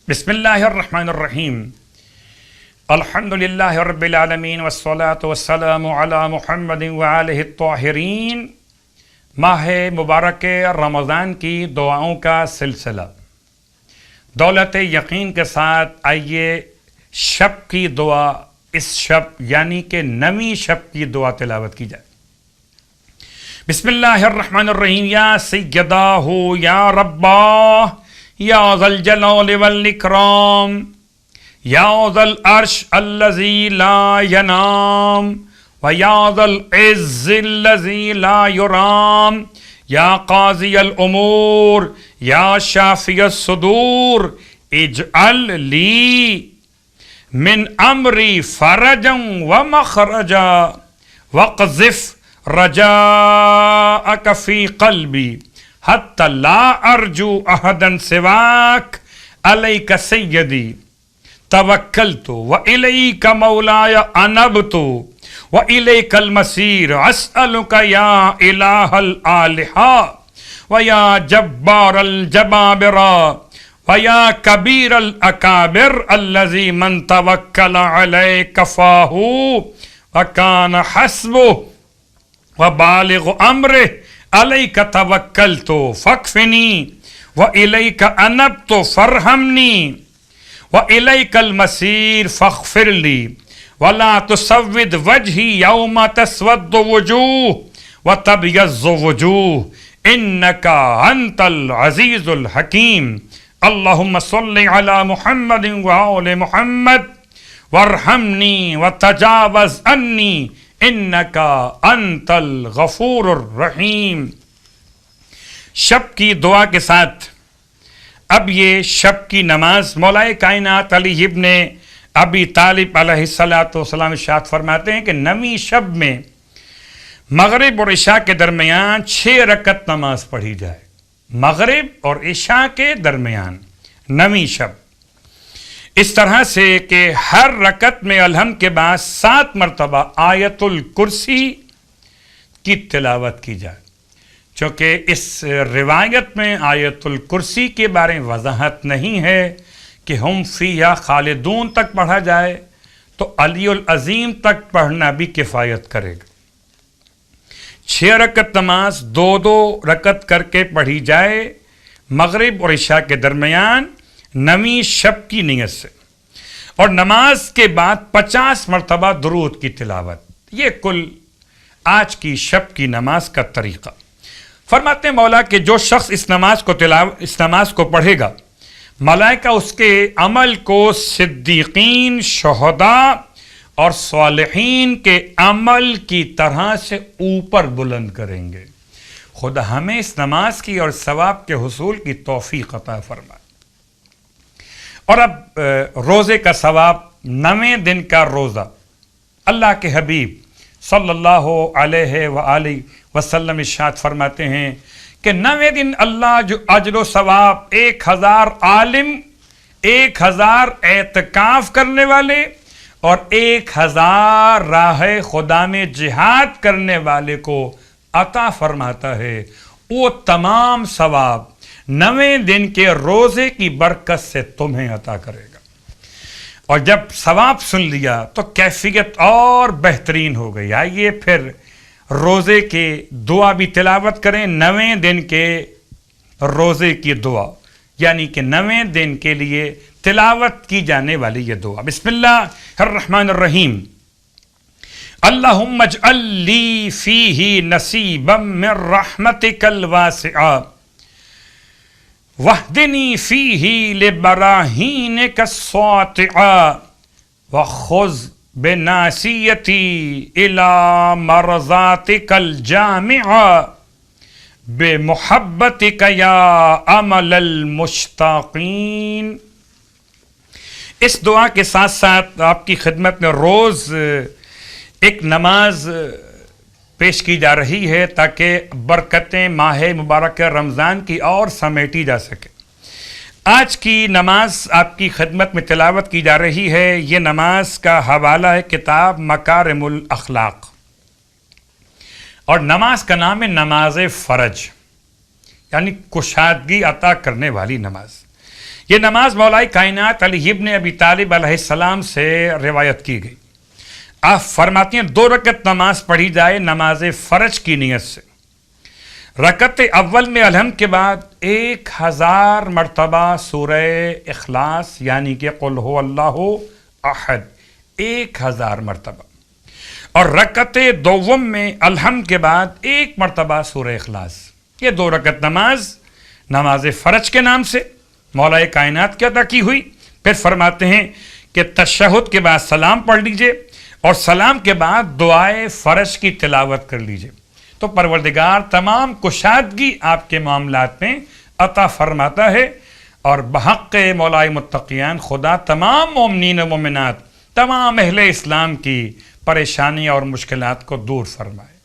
بسم اللہ الرحمن الرحیم الحمدللہ رب العالمین والصلاة والسلام علی محمد وآلہ الطاہرین۔ ماہ مبارک رمضان کی دعاؤں کا سلسلہ، دولت یقین کے ساتھ آئیے شب کی دعا، اس شب یعنی کہ نویں شب کی دعا تلاوت کی جائے۔ بسم اللہ الرحمن الرحیم۔ یا سیداہ یا رباہ یا ذا الجلال والاکرام یا ذا العرش الذی لا ینام ویا ذا العز الذی لا یرام یا قاضی الامور یا شافی الصدور اجعل لی من امری فرجا ومخرجا وقذف رجاءک فی قلبی حتی لا ارجو احدا سواک علیک سیدی توکلت والیک مولاي انبت والیک المصیر اسألک یا الہ الآلہة ویا جبار الجبابر ویا کبیر الاکابر الذی من توکل علیک کفاہ وکان حسبہ وبالغ امرہ علیک توکلت فاکفنی والیک انبت فارحمنی والیک المصیر فاغفر لی ولا تسود وجہی یوم تسود وجوہ وتبیض وجوہ انک انت العزیز الحکیم۔ اللہم صل علی محمد وآل محمد وارحمنی وتجاوز عنی انکا انت الغفور الرحیم۔ شب کی دعا کے ساتھ اب یہ شب کی نماز مولائے کائنات علی ابن ابی طالب علیہ السلام ارشاد فرماتے ہیں کہ نویں شب میں مغرب اور عشاء کے درمیان 6 رکعت نماز پڑھی جائے۔ مغرب اور عشاء کے درمیان نویں شب، اس طرح سے کہ ہر رکعت میں الحمد کے بعد 7 مرتبہ آیت الکرسی کی تلاوت کی جائے۔ چونکہ اس روایت میں آیت الکرسی کے بارے میں وضاحت نہیں ہے کہ ہم فیہا خالدون تک پڑھا جائے تو علی العظیم تک پڑھنا بھی کفایت کرے گا۔ 6 رکعت نماز 2 رکعت کر کے پڑھی جائے مغرب اور عشاء کے درمیان نویں شب کی نیت سے، اور نماز کے بعد 50 مرتبہ درود کی تلاوت۔ یہ کل آج کی شب کی نماز کا طریقہ۔ فرماتے ہیں مولا کہ جو شخص اس نماز کو پڑھے گا، ملائکہ اس کے عمل کو صدیقین، شہداء اور صالحین کے عمل کی طرح سے اوپر بلند کریں گے۔ خدا ہمیں اس نماز کی اور ثواب کے حصول کی توفیق عطا فرمائے۔ اور اب روزے کا ثواب، 9ویں دن کا روزہ۔ اللہ کے حبیب صلی اللہ علیہ وآلہ وسلم ارشاد فرماتے ہیں کہ 9ویں دن اللہ جو اجر و ثواب 1000 عالم، 1000 اعتکاف کرنے والے اور 1000 راہ خدا میں جہاد کرنے والے کو عطا فرماتا ہے، وہ تمام ثواب 9ویں دن کے روزے کی برکت سے تمہیں عطا کرے گا۔ اور جب ثواب سن لیا تو کیفیت اور بہترین ہو گئی۔ آئیے پھر روزے کے دعا بھی تلاوت کریں، 9ویں دن کے روزے کی دعا، یعنی کہ 9ویں دن کے لیے تلاوت کی جانے والی یہ دعا۔ بسم اللہ الرحمن الرحیم۔ اللہم اجعل لی فیہ نصیبا من رحمتک الواسعہ وَاهْدِنِي فِيهِ لِبَرَاهِينِكَ السَّاطِعَةِ وَخُذْ بِنَاصِيَتِي إِلَى مَرْضَاتِكَ الْجَامِعَةِ بِمُحَبَّتِكَ يَا أَمَلَ الْمُشْتَاقِينَ۔ اس دعا کے ساتھ ساتھ آپ کی خدمت میں روز ایک نماز پیش کی جا رہی ہے تاکہ برکتیں ماہ مبارک رمضان کی اور سمیٹی جا سکے۔ آج کی نماز آپ کی خدمت میں تلاوت کی جا رہی ہے۔ یہ نماز کا حوالہ ہے کتاب مکارم الاخلاق، اور نماز کا نام ہے نماز فرج، یعنی کشادگی عطا کرنے والی نماز۔ یہ نماز مولا کائنات علی ابن ابی طالب علیہ السلام سے روایت کی گئی. آپ فرماتی ہیں 2 رکعت نماز پڑھی جائے نماز فرض کی نیت سے. رکعت اول میں الحمد کے بعد 1000 مرتبہ سورہ اخلاص یعنی کہ قل هو اللہ احد 1000 مرتبہ، اور رکعت دوم میں الحمد کے بعد 1 مرتبہ سورہ اخلاص. یہ 2 رکعت نماز فرض کے نام سے مولا کائنات کی عطا کی ہوئی. پھر فرماتے ہیں کہ تشہد کے بعد سلام پڑھ لیجئے اور سلام کے بعد دعائے فرض کی تلاوت کر لیجئے. تو پروردگار تمام کشادگی آپ کے معاملات میں عطا فرماتا ہے، اور بحق مولا متقیان خدا تمام مومنین و مومنات، تمام اہل اسلام کی پریشانی اور مشکلات کو دور فرمائے.